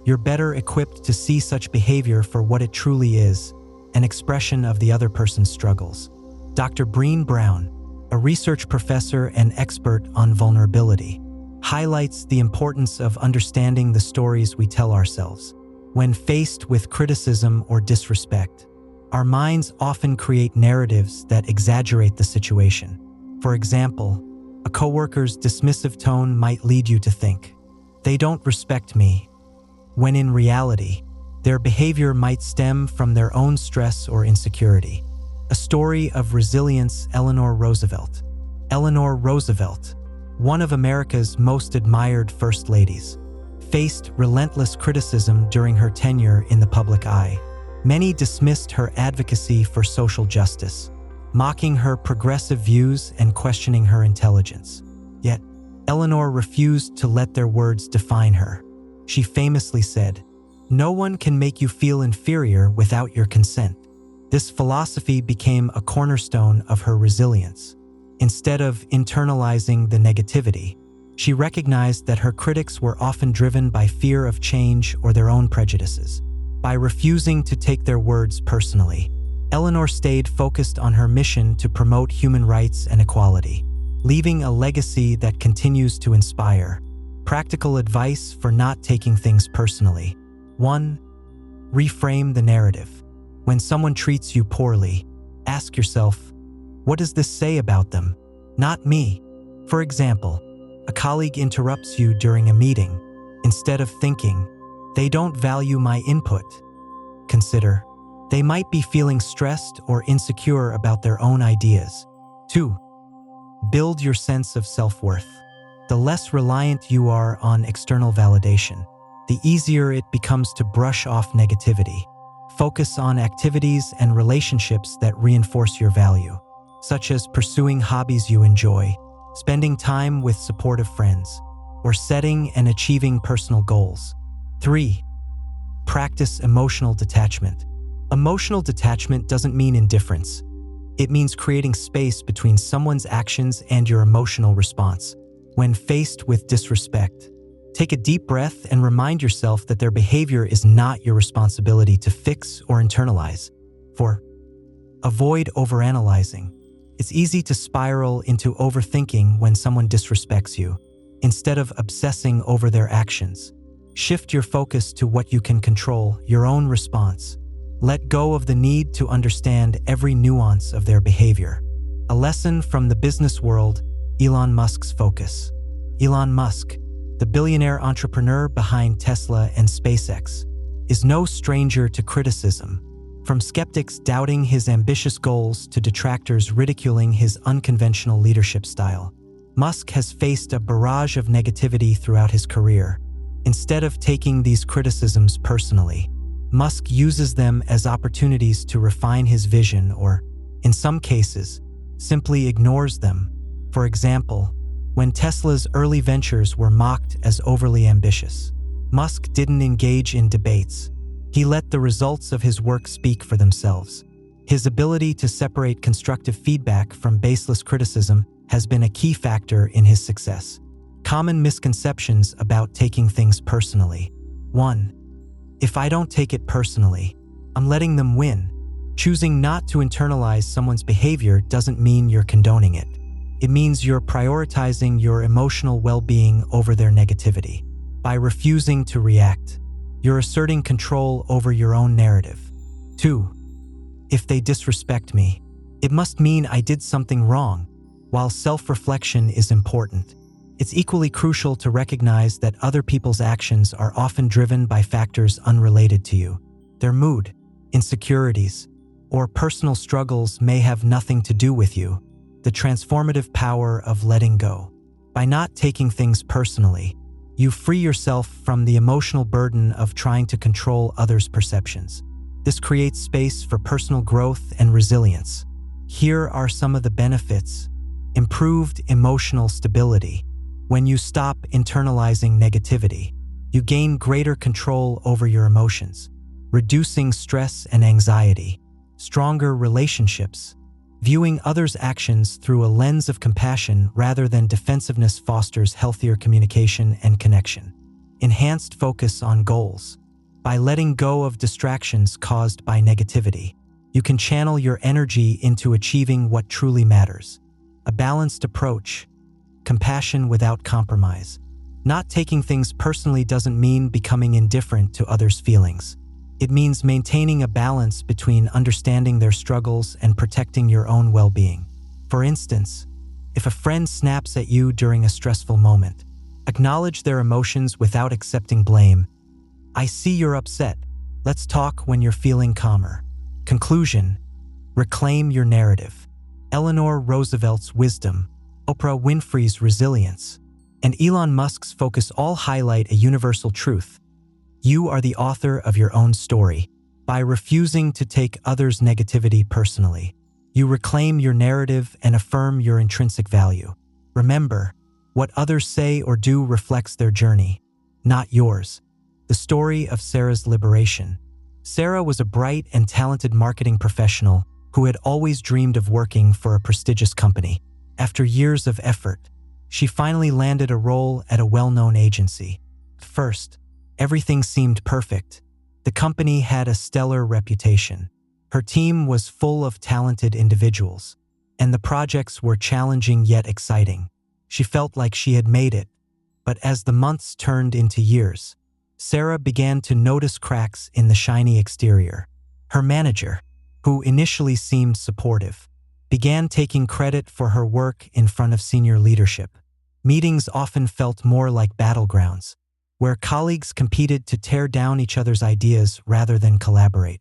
you're better equipped to see such behavior for what it truly is, an expression of the other person's struggles. Dr. Brené Brown, a research professor and expert on vulnerability, highlights the importance of understanding the stories we tell ourselves. When faced with criticism or disrespect, our minds often create narratives that exaggerate the situation. For example, a coworker's dismissive tone might lead you to think, "They don't respect me," when in reality, their behavior might stem from their own stress or insecurity. A story of resilience. Eleanor Roosevelt. Eleanor Roosevelt, one of America's most admired first ladies, faced relentless criticism during her tenure in the public eye. Many dismissed her advocacy for social justice, mocking her progressive views and questioning her intelligence. Yet, Eleanor refused to let their words define her. She famously said, "No one can make you feel inferior without your consent." This philosophy became a cornerstone of her resilience. Instead of internalizing the negativity, she recognized that her critics were often driven by fear of change or their own prejudices. By refusing to take their words personally, Eleanor stayed focused on her mission to promote human rights and equality, leaving a legacy that continues to inspire. Practical advice for not taking things personally. 1. Reframe the narrative. When someone treats you poorly, ask yourself, what does this say about them? Not me. For example, a colleague interrupts you during a meeting. Instead of thinking, "They don't value my input," consider, "They might be feeling stressed or insecure about their own ideas." 2. Build your sense of self-worth. The less reliant you are on external validation, the easier it becomes to brush off negativity. Focus on activities and relationships that reinforce your value, such as pursuing hobbies you enjoy, spending time with supportive friends, or setting and achieving personal goals. 3. Practice emotional detachment. Emotional detachment doesn't mean indifference. It means creating space between someone's actions and your emotional response. When faced with disrespect, take a deep breath and remind yourself that their behavior is not your responsibility to fix or internalize. 4. Avoid overanalyzing. It's easy to spiral into overthinking when someone disrespects you. Instead of obsessing over their actions, shift your focus to what you can control, your own response. Let go of the need to understand every nuance of their behavior. A lesson from the business world. Elon Musk's focus. Elon Musk, the billionaire entrepreneur behind Tesla and SpaceX, is no stranger to criticism. From skeptics doubting his ambitious goals to detractors ridiculing his unconventional leadership style, Musk has faced a barrage of negativity throughout his career. Instead of taking these criticisms personally, Musk uses them as opportunities to refine his vision or, in some cases, simply ignores them. For example, when Tesla's early ventures were mocked as overly ambitious, Musk didn't engage in debates. He let the results of his work speak for themselves. His ability to separate constructive feedback from baseless criticism has been a key factor in his success. Common misconceptions about taking things personally. 1. If I don't take it personally, I'm letting them win. Choosing not to internalize someone's behavior doesn't mean you're condoning it. It means you're prioritizing your emotional well-being over their negativity. By refusing to react, you're asserting control over your own narrative. 2. If they disrespect me, it must mean I did something wrong. While self-reflection is important, it's equally crucial to recognize that other people's actions are often driven by factors unrelated to you. Their mood, insecurities, or personal struggles may have nothing to do with you. The transformative power of letting go. By not taking things personally, you free yourself from the emotional burden of trying to control others' perceptions. This creates space for personal growth and resilience. Here are some of the benefits. Improved emotional stability. When you stop internalizing negativity, you gain greater control over your emotions, reducing stress and anxiety. Stronger relationships. Viewing others' actions through a lens of compassion rather than defensiveness fosters healthier communication and connection. Enhanced focus on goals. By letting go of distractions caused by negativity, you can channel your energy into achieving what truly matters. A balanced approach. Compassion without compromise. Not taking things personally doesn't mean becoming indifferent to others' feelings. It means maintaining a balance between understanding their struggles and protecting your own well-being. For instance, if a friend snaps at you during a stressful moment, acknowledge their emotions without accepting blame. I see you're upset. Let's talk when you're feeling calmer. Conclusion. Reclaim your narrative. Eleanor Roosevelt's wisdom, Oprah Winfrey's resilience, and Elon Musk's focus all highlight a universal truth. You are the author of your own story. By refusing to take others' negativity personally, you reclaim your narrative and affirm your intrinsic value. Remember, what others say or do reflects their journey, not yours. The story of Sarah's liberation. Sarah was a bright and talented marketing professional who had always dreamed of working for a prestigious company. After years of effort, she finally landed a role at a well-known agency. First, everything seemed perfect. The company had a stellar reputation. Her team was full of talented individuals, and the projects were challenging yet exciting. She felt like she had made it. But as the months turned into years, Sarah began to notice cracks in the shiny exterior. Her manager, who initially seemed supportive, began taking credit for her work in front of senior leadership. Meetings often felt more like battlegrounds, where colleagues competed to tear down each other's ideas rather than collaborate.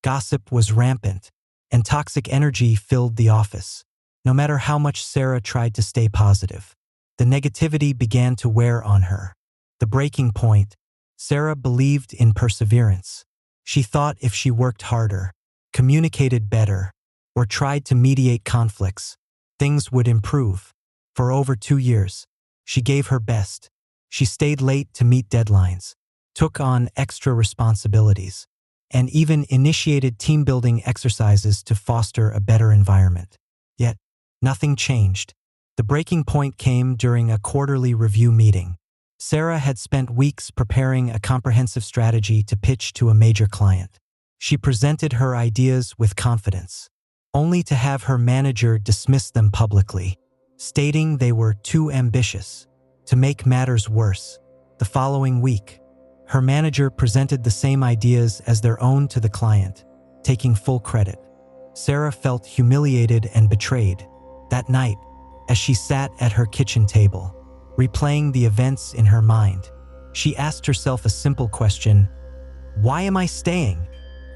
Gossip was rampant, and toxic energy filled the office. No matter how much Sarah tried to stay positive, the negativity began to wear on her. The breaking point. Sarah believed in perseverance. She thought if she worked harder, communicated better, or tried to mediate conflicts, things would improve. For over 2 years, she gave her best. She stayed late to meet deadlines, took on extra responsibilities, and even initiated team-building exercises to foster a better environment. Yet, nothing changed. The breaking point came during a quarterly review meeting. Sarah had spent weeks preparing a comprehensive strategy to pitch to a major client. She presented her ideas with confidence, only to have her manager dismiss them publicly, stating they were too ambitious. To make matters worse, the following week, her manager presented the same ideas as their own to the client, taking full credit. Sarah felt humiliated and betrayed. That night, as she sat at her kitchen table, replaying the events in her mind, she asked herself a simple question: why am I staying?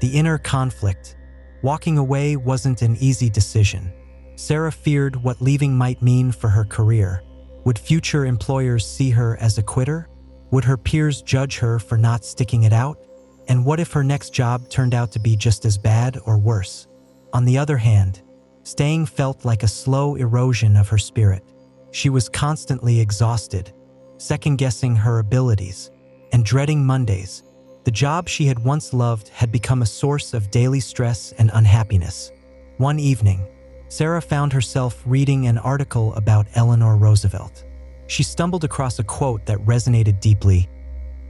The inner conflict. Walking away wasn't an easy decision. Sarah feared what leaving might mean for her career. Would future employers see her as a quitter? Would her peers judge her for not sticking it out? And what if her next job turned out to be just as bad or worse? On the other hand, staying felt like a slow erosion of her spirit. She was constantly exhausted, second-guessing her abilities, and dreading Mondays, The job she had once loved had become a source of daily stress and unhappiness. One evening, Sarah found herself reading an article about Eleanor Roosevelt. She stumbled across a quote that resonated deeply.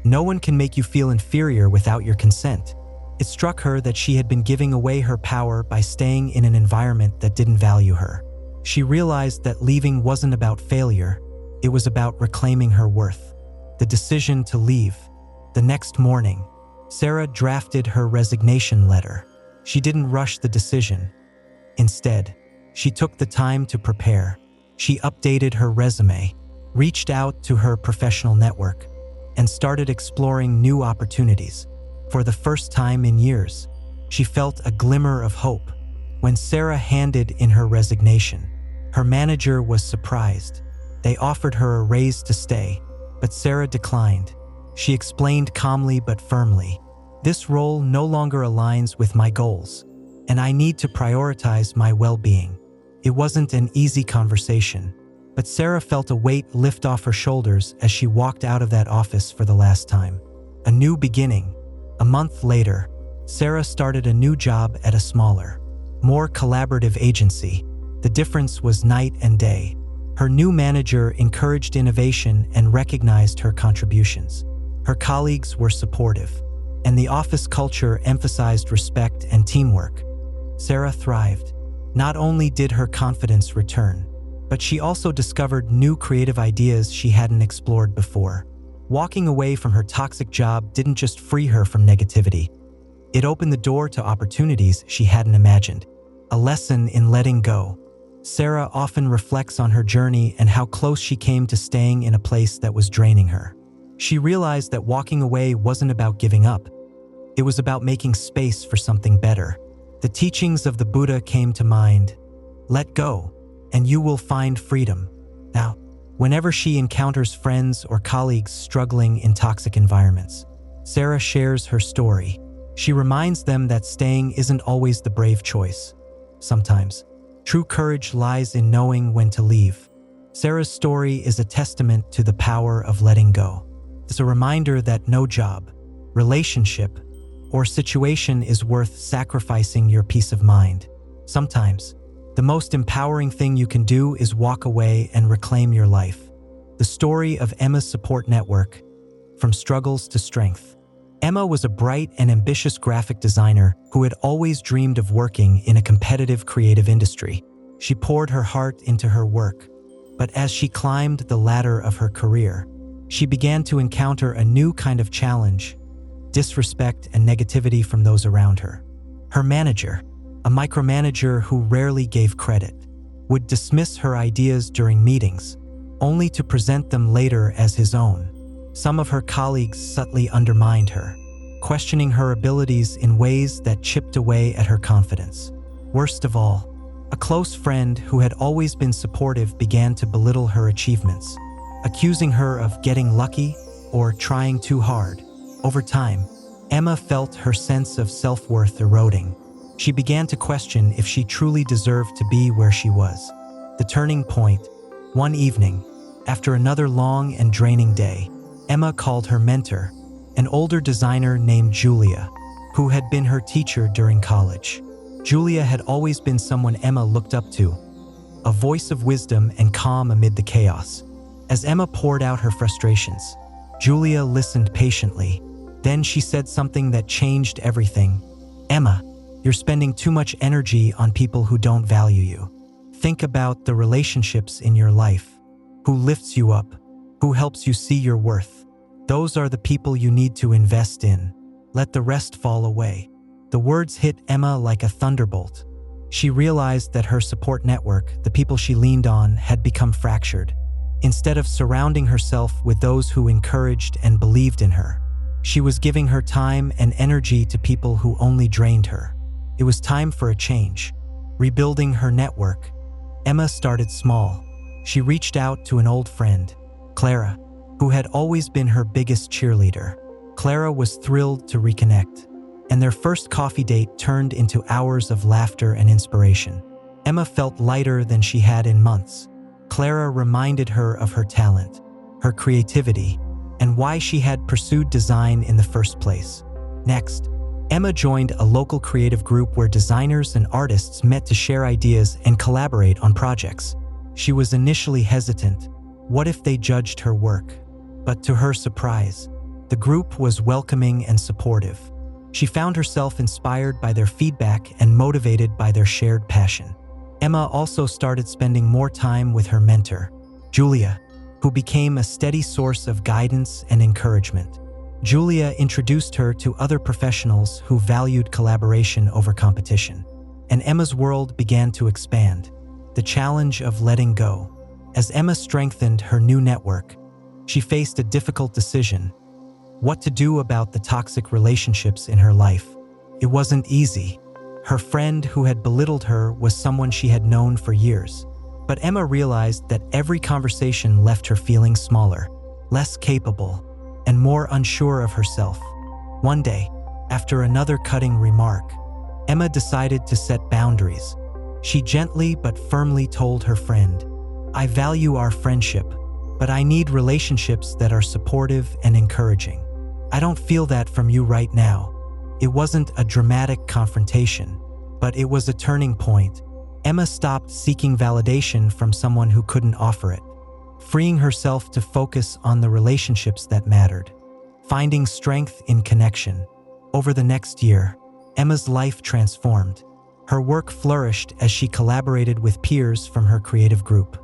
"No one can make you feel inferior without your consent." It struck her that she had been giving away her power by staying in an environment that didn't value her. She realized that leaving wasn't about failure, it was about reclaiming her worth. The decision to leave. The next morning, Sarah drafted her resignation letter. She didn't rush the decision. Instead, she took the time to prepare. She updated her resume, reached out to her professional network, and started exploring new opportunities. For the first time in years, she felt a glimmer of hope. When Sarah handed in her resignation, her manager was surprised. They offered her a raise to stay, but Sarah declined. She explained calmly but firmly, "This role no longer aligns with my goals, and I need to prioritize my well-being." It wasn't an easy conversation, but Sarah felt a weight lift off her shoulders as she walked out of that office for the last time. A new beginning. A month later, Sarah started a new job at a smaller, more collaborative agency. The difference was night and day. Her new manager encouraged innovation and recognized her contributions. Her colleagues were supportive, and the office culture emphasized respect and teamwork. Sarah thrived. Not only did her confidence return, but she also discovered new creative ideas she hadn't explored before. Walking away from her toxic job didn't just free her from negativity. It opened the door to opportunities she hadn't imagined. A lesson in letting go. Sarah often reflects on her journey and how close she came to staying in a place that was draining her. She realized that walking away wasn't about giving up. It was about making space for something better. The teachings of the Buddha came to mind. Let go, and you will find freedom. Now, whenever she encounters friends or colleagues struggling in toxic environments, Sarah shares her story. She reminds them that staying isn't always the brave choice. Sometimes, true courage lies in knowing when to leave. Sarah's story is a testament to the power of letting go. It's a reminder that no job, relationship, or situation is worth sacrificing your peace of mind. Sometimes, the most empowering thing you can do is walk away and reclaim your life. The story of Emma's support network, from struggles to strength. Emma was a bright and ambitious graphic designer who had always dreamed of working in a competitive creative industry. She poured her heart into her work, but as she climbed the ladder of her career, she began to encounter a new kind of challenge: disrespect and negativity from those around her. Her manager, a micromanager who rarely gave credit, would dismiss her ideas during meetings, only to present them later as his own. Some of her colleagues subtly undermined her, questioning her abilities in ways that chipped away at her confidence. Worst of all, a close friend who had always been supportive began to belittle her achievements, accusing her of getting lucky or trying too hard. Over time, Emma felt her sense of self-worth eroding. She began to question if she truly deserved to be where she was. The turning point. One evening, after another long and draining day, Emma called her mentor, an older designer named Julia, who had been her teacher during college. Julia had always been someone Emma looked up to, a voice of wisdom and calm amid the chaos. As Emma poured out her frustrations, Julia listened patiently. Then she said something that changed everything. "Emma, you're spending too much energy on people who don't value you. Think about the relationships in your life. Who lifts you up? Who helps you see your worth? Those are the people you need to invest in. Let the rest fall away." The words hit Emma like a thunderbolt. She realized that her support network, the people she leaned on, had become fractured. Instead of surrounding herself with those who encouraged and believed in her, she was giving her time and energy to people who only drained her. It was time for a change. Rebuilding her network, Emma started small. She reached out to an old friend, Clara, who had always been her biggest cheerleader. Clara was thrilled to reconnect, and their first coffee date turned into hours of laughter and inspiration. Emma felt lighter than she had in months. Clara reminded her of her talent, her creativity, and why she had pursued design in the first place. Next, Emma joined a local creative group where designers and artists met to share ideas and collaborate on projects. She was initially hesitant. What if they judged her work? But to her surprise, the group was welcoming and supportive. She found herself inspired by their feedback and motivated by their shared passion. Emma also started spending more time with her mentor, Julia, who became a steady source of guidance and encouragement. Julia introduced her to other professionals who valued collaboration over competition, and Emma's world began to expand. The challenge of letting go. As Emma strengthened her new network, she faced a difficult decision: what to do about the toxic relationships in her life. It wasn't easy. Her friend who had belittled her was someone she had known for years. But Emma realized that every conversation left her feeling smaller, less capable, and more unsure of herself. One day, after another cutting remark, Emma decided to set boundaries. She gently but firmly told her friend, "I value our friendship, but I need relationships that are supportive and encouraging. I don't feel that from you right now." It wasn't a dramatic confrontation, but it was a turning point. Emma stopped seeking validation from someone who couldn't offer it, freeing herself to focus on the relationships that mattered, finding strength in connection. Over the next year, Emma's life transformed. Her work flourished as she collaborated with peers from her creative group.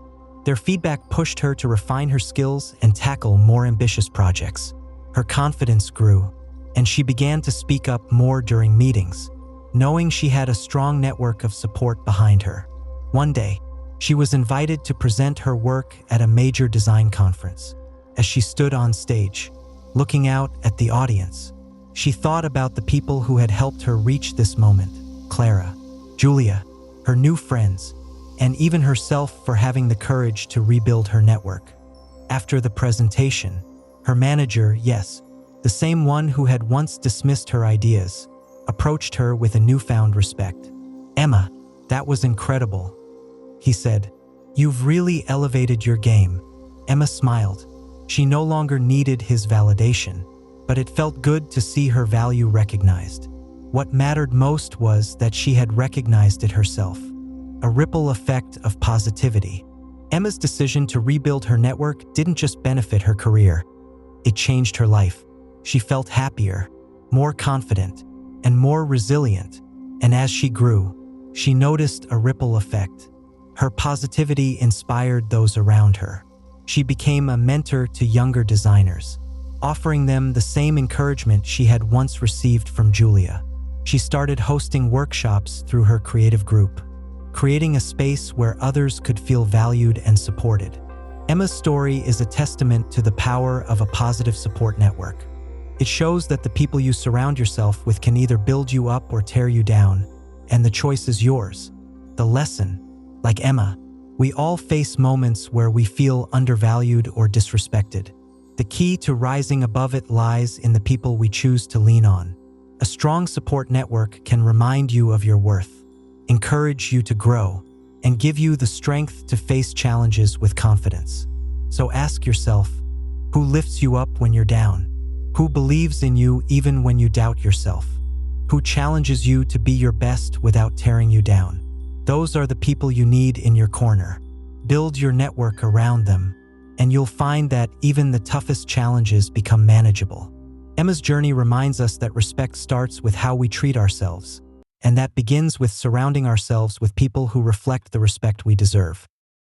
Their feedback pushed her to refine her skills and tackle more ambitious projects. Her confidence grew, and she began to speak up more during meetings, knowing she had a strong network of support behind her. One day, she was invited to present her work at a major design conference. As she stood on stage, looking out at the audience, she thought about the people who had helped her reach this moment: Clara, Julia, her new friends, and even herself for having the courage to rebuild her network. After the presentation, her manager, yes, the same one who had once dismissed her ideas, approached her with a newfound respect. "Emma, that was incredible," he said. "You've really elevated your game." Emma smiled. She no longer needed his validation, but it felt good to see her value recognized. What mattered most was that she had recognized it herself. A ripple effect of positivity. Emma's decision to rebuild her network didn't just benefit her career. It changed her life. She felt happier, more confident, and more resilient. And as she grew, she noticed a ripple effect. Her positivity inspired those around her. She became a mentor to younger designers, offering them the same encouragement she had once received from Julia. She started hosting workshops through her creative group, creating a space where others could feel valued and supported. Emma's story is a testament to the power of a positive support network. It shows that the people you surround yourself with can either build you up or tear you down, and the choice is yours. The lesson: like Emma, we all face moments where we feel undervalued or disrespected. The key to rising above it lies in the people we choose to lean on. A strong support network can remind you of your worth, encourage you to grow, and give you the strength to face challenges with confidence. So ask yourself, who lifts you up when you're down? Who believes in you even when you doubt yourself? Who challenges you to be your best without tearing you down? Those are the people you need in your corner. Build your network around them, and you'll find that even the toughest challenges become manageable. Emma's journey reminds us that respect starts with how we treat ourselves, and that begins with surrounding ourselves with people who reflect the respect we deserve.